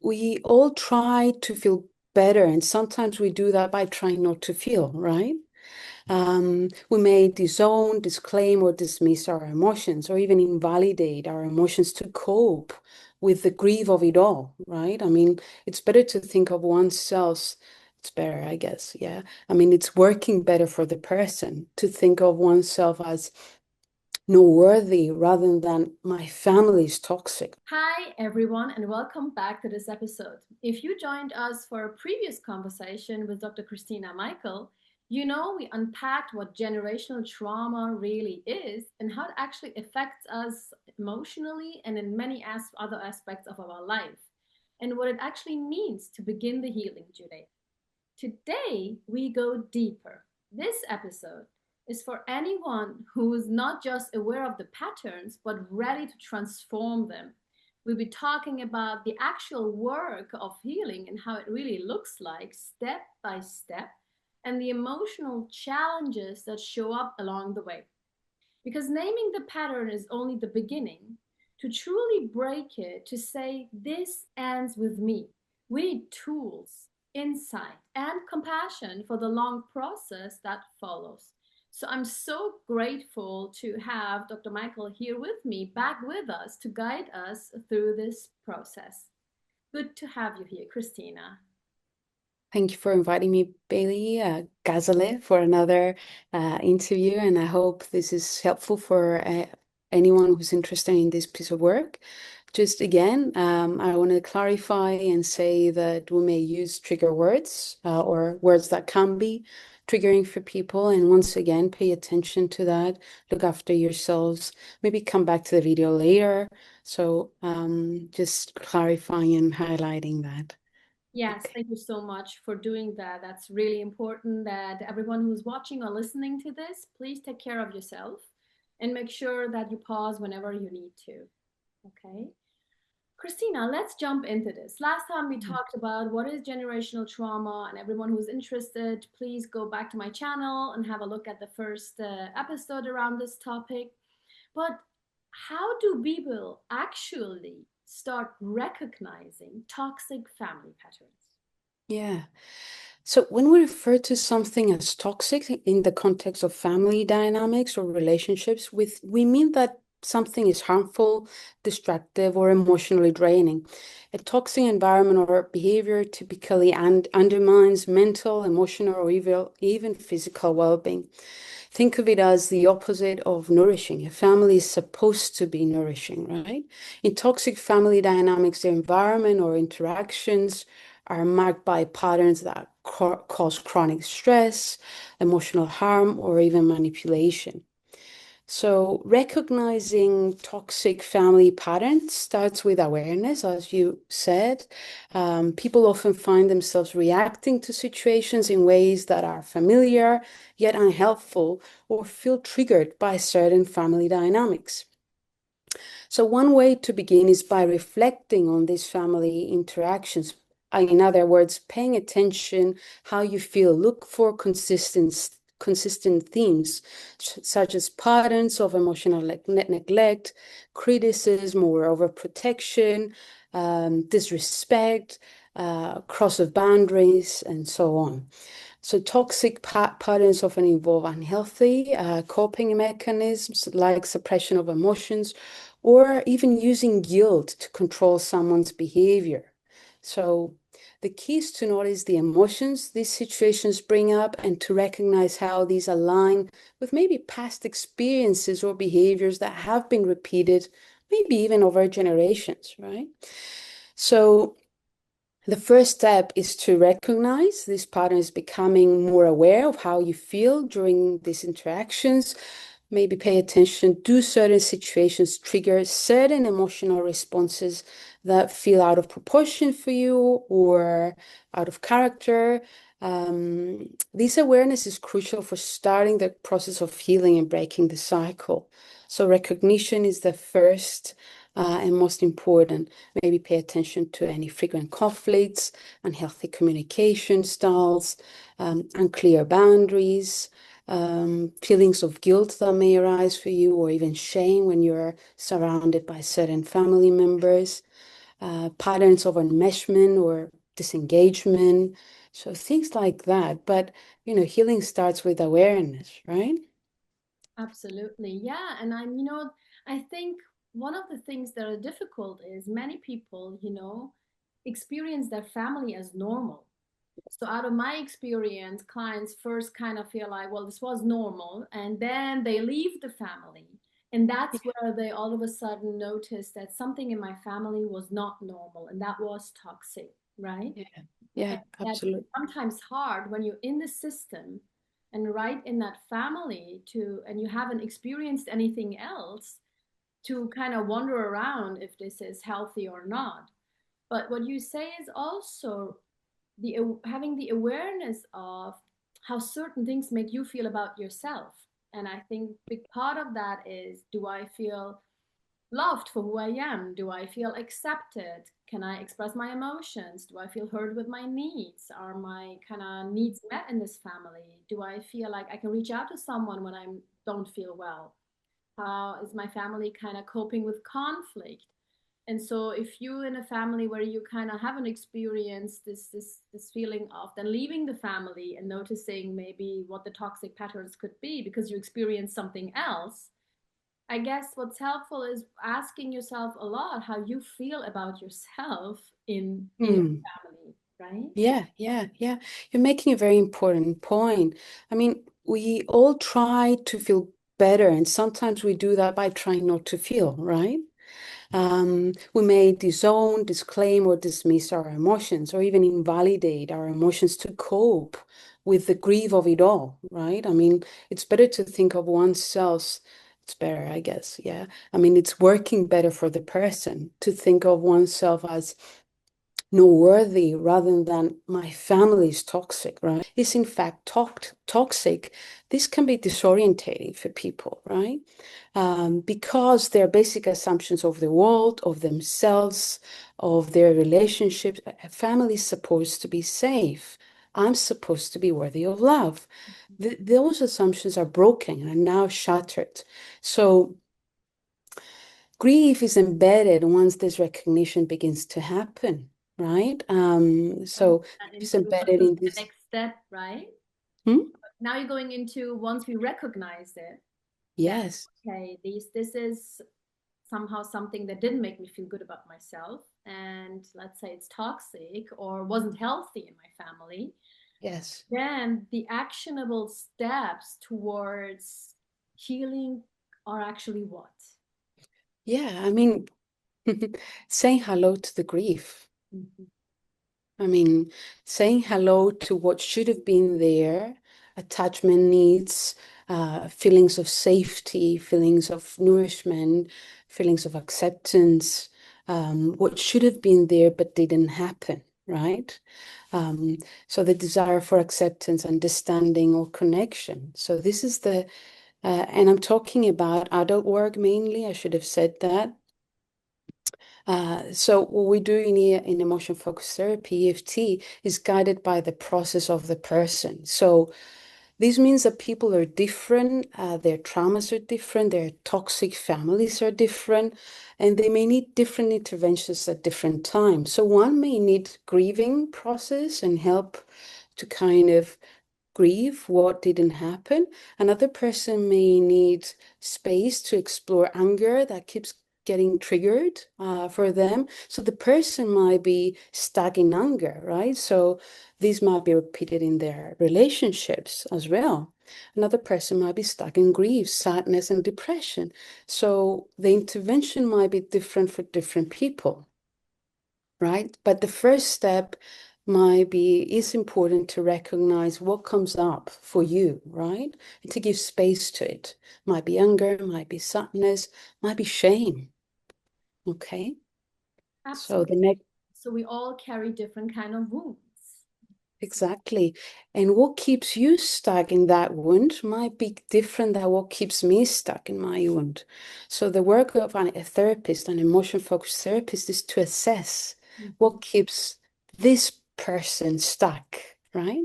we all try to feel better, and sometimes we do that by trying not to feel, right? We may disown, disclaim, or dismiss our emotions, or even invalidate our emotions to cope with the grief of it all, right? I mean, it's better to think of oneself, it's better, I guess, yeah. I mean, it's working better for the person to think of oneself as no worthy rather than my family is toxic. Hi, everyone, and welcome back to this episode. If you joined us for a previous conversation with Dr. Christina Michael, you know we unpacked what generational trauma really is and how it actually affects us emotionally and in many other aspects of our life, and what it actually means to begin the healing journey. Today, we go deeper. This episode is for anyone who is not just aware of the patterns, but ready to transform them. We'll be talking about the actual work of healing and how it really looks like step by step, and the emotional challenges that show up along the way. Because naming the pattern is only the beginning. To truly break it, to say, this ends with me, we need tools, insight, and compassion for the long process that follows. So I'm so grateful to have Dr. Michael here with me, back with us to guide us through this process. Good to have you here, Christina. Thank you for inviting me, Bailey, Ghazaleh, for another interview, and I hope this is helpful for anyone who's interested in this piece of work. Just again, I want to clarify and say that we may use trigger words or words that can be triggering for people. And once again, pay attention to that. Look after yourselves. Maybe come back to the video later. So just clarifying and highlighting that. Yes, Okay. thank you so much for doing that. That's really important that everyone who's watching or listening to this, please take care of yourself and make sure that you pause whenever you need to. Okay. Christina, let's jump into this. Last time we talked about what is generational trauma, and everyone who's interested, please go back to my channel and have a look at the first episode around this topic. But how do people actually start recognizing toxic family patterns? Yeah. So when we refer to something as toxic in the context of family dynamics or relationships, we mean that something is harmful, destructive, or emotionally draining. A toxic environment or behavior typically undermines mental, emotional, or even physical well-being. Think of it as the opposite of nourishing. A family is supposed to be nourishing, right? In toxic family dynamics, the environment or interactions are marked by patterns that cause chronic stress, emotional harm, or even manipulation. So, recognizing toxic family patterns starts with awareness, as you said. People often find themselves reacting to situations in ways that are familiar yet unhelpful or feel triggered by certain family dynamics. So one way to begin is by reflecting on these family interactions. In other words, paying attention how you feel. Look for consistent themes, such as patterns of emotional neglect, criticism or overprotection, disrespect, cross of boundaries, and so on. So toxic patterns often involve unhealthy coping mechanisms like suppression of emotions or even using guilt to control someone's behavior. So the key is to notice the emotions these situations bring up and to recognize how these align with maybe past experiences or behaviors that have been repeated, maybe even over generations, right? So the first step is to recognize this pattern is becoming more aware of how you feel during these interactions. Maybe pay attention, do certain situations trigger certain emotional responses that feel out of proportion for you or out of character. This awareness is crucial for starting the process of healing and breaking the cycle. So recognition is the first and most important. Maybe pay attention to any frequent conflicts, unhealthy communication styles, unclear boundaries, feelings of guilt that may arise for you, or even shame when you're surrounded by certain family members. patterns of enmeshment or disengagement. So things like that. But, healing starts with awareness, right? Absolutely. Yeah. And I think one of the things that are difficult is many people, experience their family as normal. So out of my experience, clients first kind of feel like, well, this was normal, and then they leave the family. And that's where they all of a sudden notice that something in my family was not normal and that was toxic, right? Yeah, yeah, And that's absolutely. sometimes hard when you're in the system and right in that family and you haven't experienced anything else to kind of wander around if this is healthy or not. But what you say is also having the awareness of how certain things make you feel about yourself. And I think big part of that is, do I feel loved for who I am? Do I feel accepted? Can I express my emotions? Do I feel heard with my needs? Are my kind of needs met in this family? Do I feel like I can reach out to someone when I don't feel well? How is my family kind of coping with conflict? And so if you in a family where you kind of haven't experienced this feeling of then leaving the family and noticing maybe what the toxic patterns could be because you experienced something else, I guess what's helpful is asking yourself a lot how you feel about yourself in your Hmm. family, right? Yeah, yeah, yeah. You're making a very important point. I mean, we all try to feel better, and sometimes we do that by trying not to feel, right? We may disown, disclaim, or dismiss our emotions, or even invalidate our emotions to cope with the grief of it all, right? I mean, it's better to think of oneself. It's better, I guess. Yeah. I mean, it's working better for the person to think of oneself as no worthy rather than my family is toxic, right? Is in fact toxic. This can be disorientating for people, right? Because their basic assumptions of the world, of themselves, of their relationships. A family is supposed to be safe. I'm supposed to be worthy of love. Those assumptions are broken and now shattered. So grief is embedded once this recognition begins to happen, right? And So it's into what embedded could in be the this. next step, right? Hmm? Now you're going into once we recognize it, that Yes, okay, this is somehow something that didn't make me feel good about myself, and let's say it's toxic or wasn't healthy in my family, yes. then the actionable steps towards healing are actually what? Yeah, I mean, saying hello to the grief. Mhm. I mean, saying hello to what should have been there, attachment needs, feelings of safety, feelings of nourishment, feelings of acceptance, what should have been there but didn't happen, right? Um, so the desire for acceptance, understanding, or connection. So this is and I'm talking about adult work mainly, I should have said that. So what we do in emotion focused therapy, EFT, is guided by the process of the person. So this means that people are different, their traumas are different, their toxic families are different, and they may need different interventions at different times. So one may need grieving process and help to kind of grieve what didn't happen. Another person may need space to explore anger that keeps getting triggered for them. So the person might be stuck in anger, right? So this might be repeated in their relationships as well. Another person might be stuck in grief, sadness, and depression. So the intervention might be different for different people, right? But the first step might be, is important to recognize what comes up for you, right? And to give space to it. Might be anger, might be sadness, might be shame. Okay. So the Absolutely. next, So we all carry different kind of wounds. exactly. And what keeps you stuck in that wound might be different than what keeps me stuck in my wound. So the work of a therapist, an emotion focused therapist, is to assess Mhm. what keeps this person stuck, right?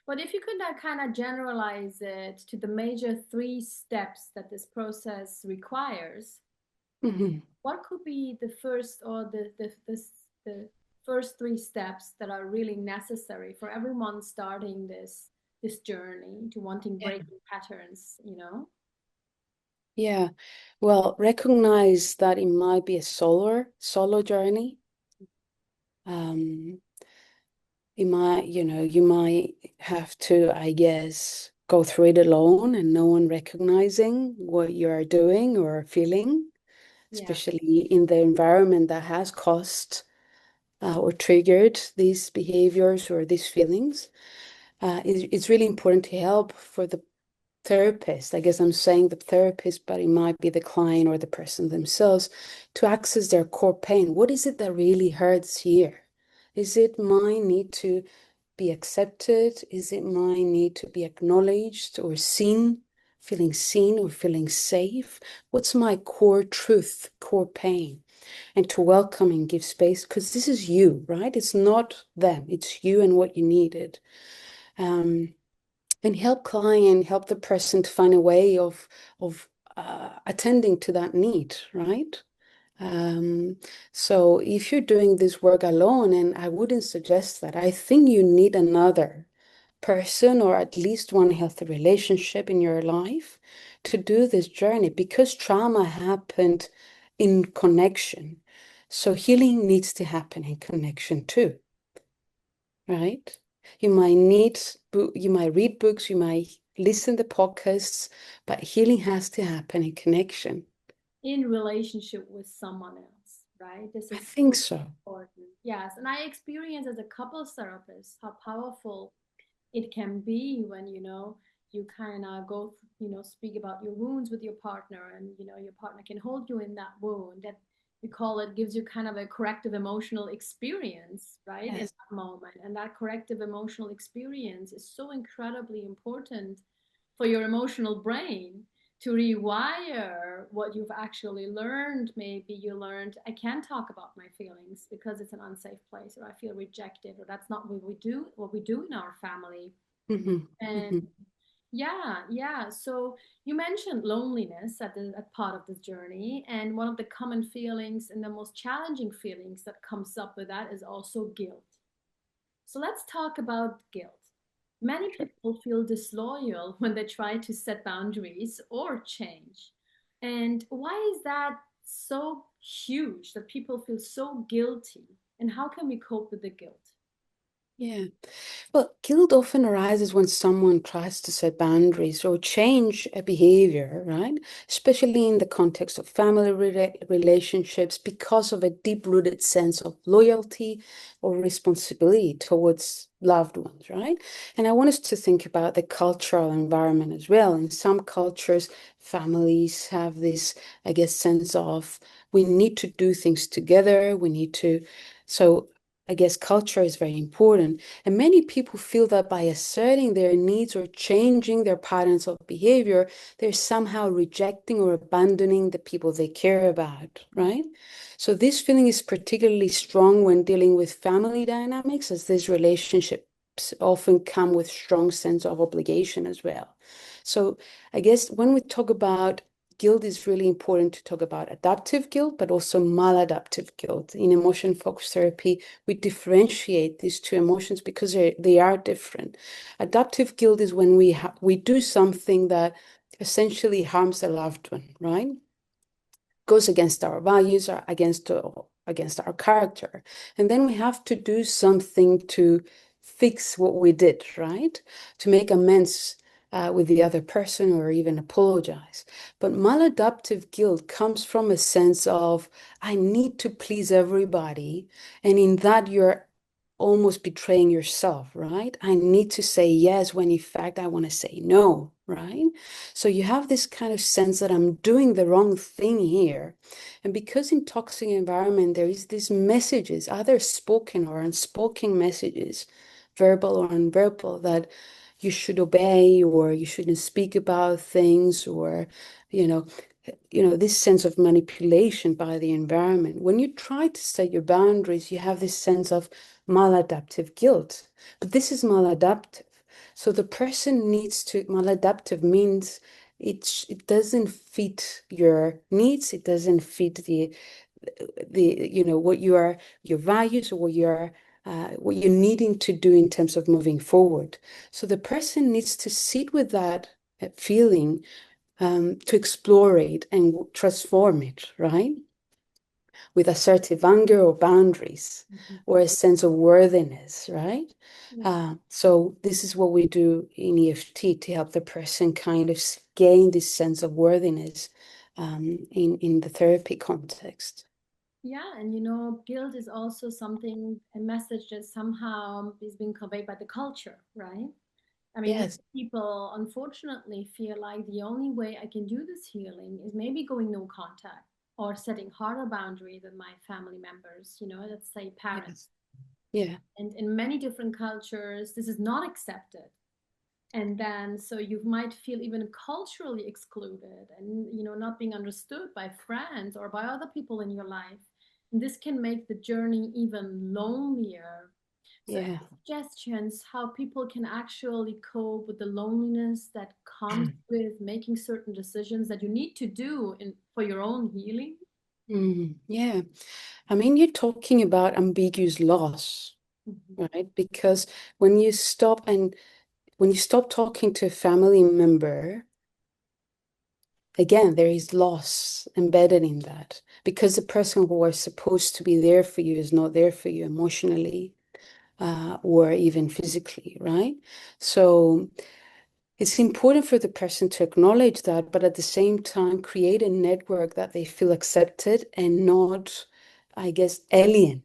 But if you could now kind of generalize it to the major three steps that this process requires, Mhm. what could be the first or the first three steps that are really necessary for everyone starting this journey to wanting Yeah. breaking patterns, you know? Yeah. Well, recognize that it might be a solo journey. Um, you might have to, I guess, go through it alone and no one recognizing what you are doing or feeling, Yeah. especially in the environment that has caused or triggered these behaviors or these feelings. It's really important to help for the therapist. I guess I'm saying the therapist, but it might be the client or the person themselves to access their core pain. What is it that really hurts here? Is it my need to be accepted? Is it my need to be acknowledged or seen or feeling safe? What's my core truth, core pain? And to welcome and give space, because this is you, right? It's not them, it's you and what you needed. Um, and help the person to find a way of attending to that need, right? Um, so if you're doing this work alone, and I wouldn't suggest that, I think you need another person or at least one healthy relationship in your life to do this journey because trauma happened in connection. So healing needs to happen in connection too, right? You might read books, you might listen to podcasts, but healing has to happen in connection. In relationship with someone else, right? This I is think so so. important. Yes. And I experience as a couples therapist how powerful it can be when, you kind of go, speak about your wounds with your partner, and, your partner can hold you in that wound. That we call it gives you kind of a corrective emotional experience, right? In Yes. that moment. And that corrective emotional experience is so incredibly important for your emotional brain to rewire what you've actually learned. Maybe you learned, I can't talk about my feelings because it's an unsafe place, or I feel rejected, or that's not what we do in our family. Hmm. And Hmm. yeah, yeah. So you mentioned loneliness at part of this journey, and one of the common feelings and the most challenging feelings that comes up with that is also guilt. So let's talk about guilt. Many Sure. people feel disloyal when they try to set boundaries or change. And why is that so huge that people feel so guilty? And how can we cope with the guilt? Yeah. Well, guilt often arises when someone tries to set boundaries or change a behavior, right? Especially in the context of family relationships because of a deep-rooted sense of loyalty or responsibility towards loved ones, right? And I want us to think about the cultural environment as well. In some cultures, families have this, I guess, sense of we need to do things together. So I guess culture is very important. And many people feel that by asserting their needs or changing their patterns of behavior, they're somehow rejecting or abandoning the people they care about, right? So this feeling is particularly strong when dealing with family dynamics, as these relationships often come with strong sense of obligation as well. So I guess when we talk about guilt, is really important to talk about adaptive guilt, but also maladaptive guilt. In emotion focused therapy, we differentiate these two emotions because they are different. Adaptive guilt is when we do something that essentially harms a loved one, right? Goes against our values or against our character. And then we have to do something to fix what we did, right? To make amends with the other person or even apologize. But maladaptive guilt comes from a sense of, I need to please everybody. And in that, you're almost betraying yourself, right? I need to say yes when in fact I want to say no, right? So you have this kind of sense that I'm doing the wrong thing here. And because in toxic environment, there is these messages, either spoken or unspoken messages, verbal or nonverbal, that you should obey or you shouldn't speak about things or, you know, this sense of manipulation by the environment. When you try to set your boundaries, you have this sense of maladaptive guilt. But this is maladaptive. So the person needs to, maladaptive means it doesn't fit your needs. It doesn't fit what your values, or what you're needing to do in terms of moving forward. So the person needs to sit with that feeling, to explore it and transform it, right? With assertive anger or boundaries, Mhm. or a sense of worthiness, right? Yeah. So this is what we do in EFT to help the person kind of gain this sense of worthiness, in the therapy context. Yeah, and guilt is also something, a message that somehow is being conveyed by the culture, right? I mean, Yes, many people unfortunately feel like the only way I can do this healing is maybe going no contact or setting harder boundaries with my family members, let's say yes, parents. yeah, And in many different cultures, this is not accepted. And then so you might feel even culturally excluded and not being understood by friends or by other people in your life. And this can make the journey even lonelier. So yeah. any suggestions how people can actually cope with the loneliness that comes with making certain decisions that you need to do for your own healing? Yeah. I mean, you're talking about ambiguous loss, Mhm. right? Because when you stop and when you stop talking to a family member, again, there is loss embedded in that, because the person who was supposed to be there for you is not there for you emotionally, or even physically, right? So it's important for the person to acknowledge that, but at the same time, create a network that they feel accepted and not, I guess, alien,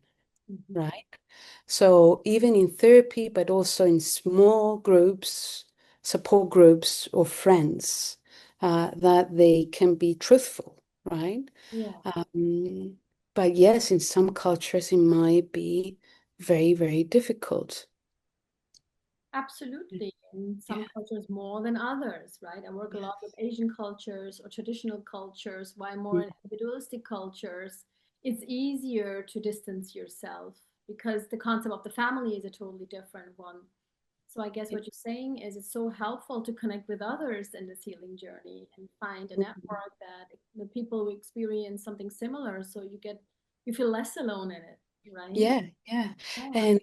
Mhm. right? So even in therapy, but also in small groups, support groups, or friends, that they can be truthful, right? Yeah. Um, but yes, in some cultures, it might be very, very difficult. Absolutely. In Yeah. some cultures more than others, right? I work a lot with Yes. Asian cultures or traditional cultures, while more Mm. in individualistic cultures, it's easier to distance yourself because the concept of the family is a totally different one. So I guess what you're saying is it's so helpful to connect with others in this healing journey and find a Mhm. network that the people who experience something similar so you feel less alone in it, right? Yeah, yeah. Yeah. And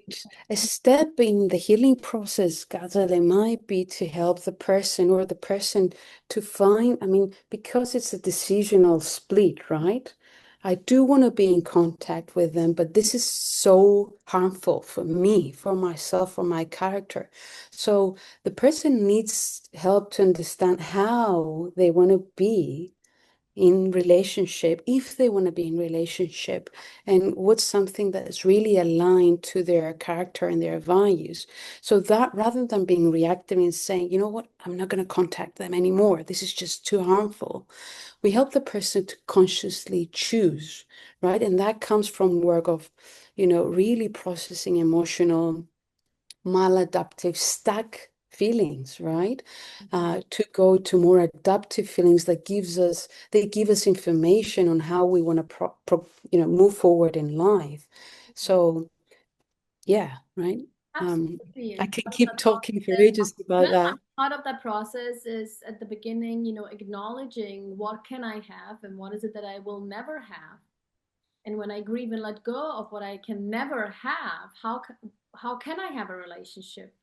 a step in the healing process, Ghazaleh, might be to help the person, or the person to find, I mean, because it's a decisional split, right? I do want to be in contact with them, but this is so harmful for me, for myself, for my character. So the person needs help to understand how they want to be in relationship, if they want to be in relationship, and what's something that is really aligned to their character and their values. So that, rather than being reactive and saying, you know what, I'm not going to contact them anymore, this is just too harmful, we help the person to consciously choose, right? And that comes from work of, really processing emotional maladaptive stack feelings, right? Mhm. To go to more adaptive feelings they give us information on how we want to move forward in life. So yeah, right. Um, Absolutely. I And can part of keep that talking for process, ages about yeah, that. part of that process is at the beginning, acknowledging what can I have and what is it that I will never have. And when I grieve and let go of what I can never have, how can I have a relationship?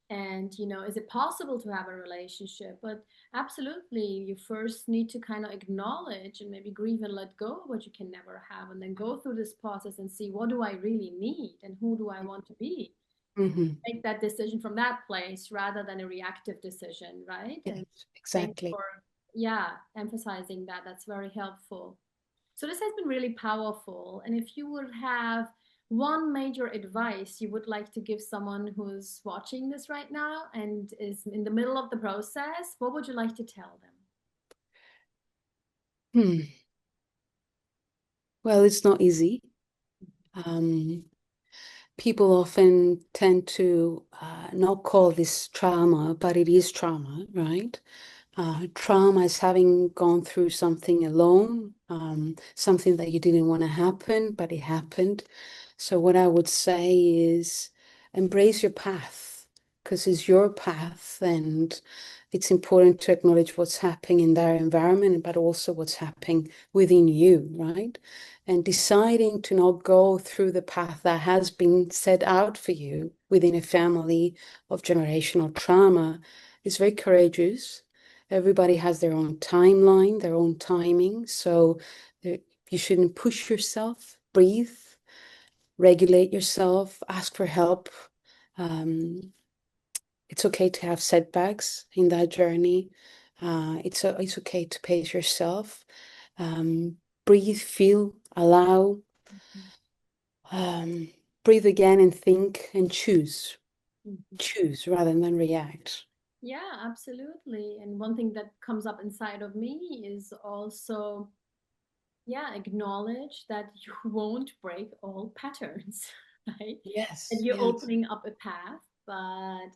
And is it possible to have a relationship? But absolutely, you first need to kind of acknowledge and maybe grieve and let go of what you can never have, and then go through this process and see what do I really need and who do I want to be, Hmm. make that decision from that place rather than a reactive decision, right? Yes, And thanks exactly. for, yeah, emphasizing that. That's very helpful. So this has been really powerful. And if you would have one major advice you would like to give someone who's watching this right now and is in the middle of the process, what would you like to tell them? Hmm. Well, it's not easy. Um, People often tend to not call this trauma, but it is trauma, right? Trauma is having gone through something alone, something that you didn't want to happen, but it happened. So, what I would say is embrace your path, because it's your path, and it's important to acknowledge what's happening in their environment, but also what's happening within you, right? And deciding to not go through the path that has been set out for you within a family of generational trauma is very courageous. Everybody has their own timeline, their own timing. So you shouldn't push yourself, breathe, regulate yourself, ask for help. Um, it's okay to have setbacks in that journey. It's okay to pace yourself. Breathe, feel, allow. Mhm. Um, Breathe again and think and choose. Mhm. Choose rather than react. Yeah, absolutely. And one thing that comes up inside of me is also, yeah, acknowledge that you won't break all patterns, right? And Yes, you're yes, opening up a path, but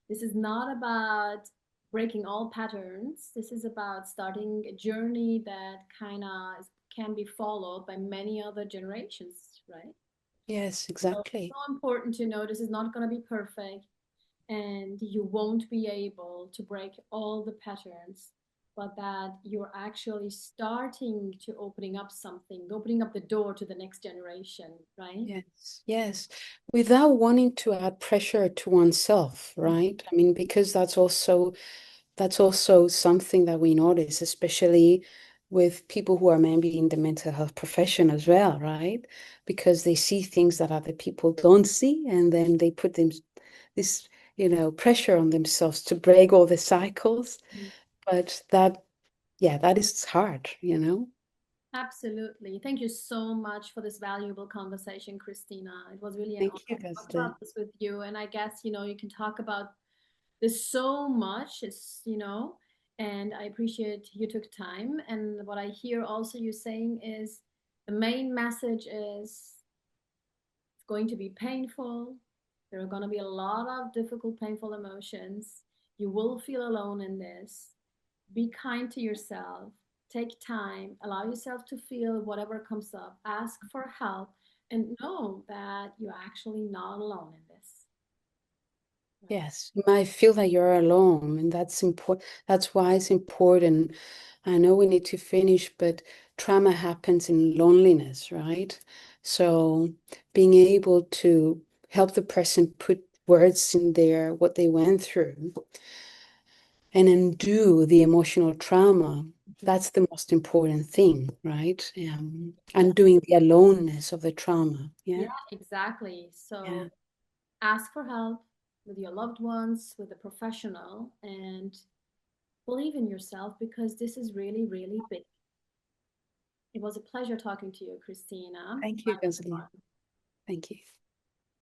this is not about breaking all patterns. This is about starting a journey that kind of can be followed by many other generations, right? yes, So it's exactly. so important to know this is not going to be perfect and you won't be able to break all the patterns, but that you're actually starting to opening up something, opening up the door to the next generation, right? Yes, yes. Without wanting to add pressure to oneself, right? I mean, because that's also something that we notice, especially with people who are maybe in the mental health profession as well, right? Because they see things that other people don't see, and then they put this, pressure on themselves to break all the cycles. Mhm. But that, yeah, that is hard. Absolutely. Thank you so much for this valuable conversation, Christina. It was really an Thank honor you, to talk Ghazaleh. about this with you. And I guess, you can talk about this so much, and I appreciate you took time. And what I hear also you saying is the main message is it's going to be painful. There are going to be a lot of difficult, painful emotions. You will feel alone in this. Be kind to yourself. Take time. Allow yourself to feel whatever comes up. Ask for help and know that you're actually not alone in this. Right? Yes, you might feel that you're alone, and that's important. That's why it's important. I know we need to finish, but trauma happens in loneliness, right? So being able to help the person put words in there, what they went through, and undo the emotional trauma, Mhm. that's the most important thing, right? Yeah, Undoing the aloneness of the trauma. yeah, Yeah, exactly. yeah. So ask for help with your loved ones, with a professional, and believe in yourself because this is really, really big. It was a pleasure talking to you, Christina. Thank I you, had Ghazali. fun. Thank you.